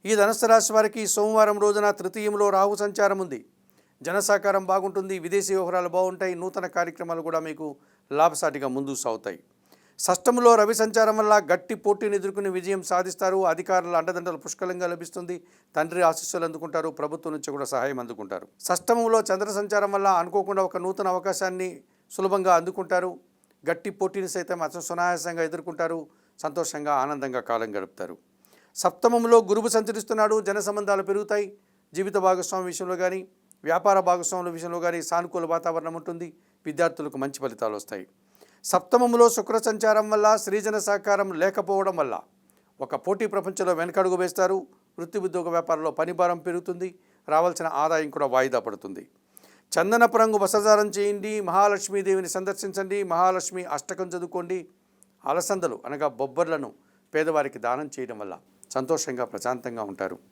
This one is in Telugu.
ఈ ధనుస్సు రాశి వారికి సోమవారం రోజున తృతీయంలో రాహు సంచారం ఉంది. జనసహకారం బాగుంటుంది. విదేశీ వ్యవహారాలు బాగుంటాయి. నూతన కార్యక్రమాలు కూడా మీకు లాభసాటిగా ముందుకు సాగుతాయి. షష్టంలో రవి సంచారం వల్ల గట్టి పోటీని ఎదుర్కొని విజయం సాధిస్తారు. అధికారుల అండదండలు పుష్కలంగా లభిస్తుంది. తండ్రి ఆశీస్సులు అందుకుంటారు. ప్రభుత్వం నుంచి కూడా సహాయం అందుకుంటారు. షష్టమంలో చంద్ర సంచారం వల్ల అనుకోకుండా ఒక నూతన అవకాశాన్ని సులభంగా అందుకుంటారు. గట్టి పోటీని సైతం సునాయాసంగా ఎదుర్కొంటారు. సంతోషంగా ఆనందంగా కాలం గడుపుతారు. సప్తమంలో గురువు సంచరిస్తున్నాడు. జన సంబంధాలు పెరుగుతాయి. జీవిత భాగస్వామి విషయంలో కానీ వ్యాపార భాగస్వాముల విషయంలో కానీ సానుకూల వాతావరణం ఉంటుంది. విద్యార్థులకు మంచి ఫలితాలు వస్తాయి. సప్తమంలో శుక్ర సంచారం వల్ల స్త్రీజన సహకారం లేకపోవడం వల్ల ఒక పోటీ ప్రపంచంలో వెనకడుగు వేస్తారు. వృత్తి ఉద్యోగ వ్యాపారంలో పనిభారం పెరుగుతుంది. రావాల్సిన ఆదాయం కూడా వాయిదా పడుతుంది. చందనపు రంగు వస్త్రధారణ చేయండి. మహాలక్ష్మీదేవిని సందర్శించండి. మహాలక్ష్మి అష్టకం చదువుకోండి. అలసందలు అనగా బొబ్బర్లను పేదవారికి దానం చేయడం వల్ల సంతోషంగా ప్రశాంతంగా ఉంటారు.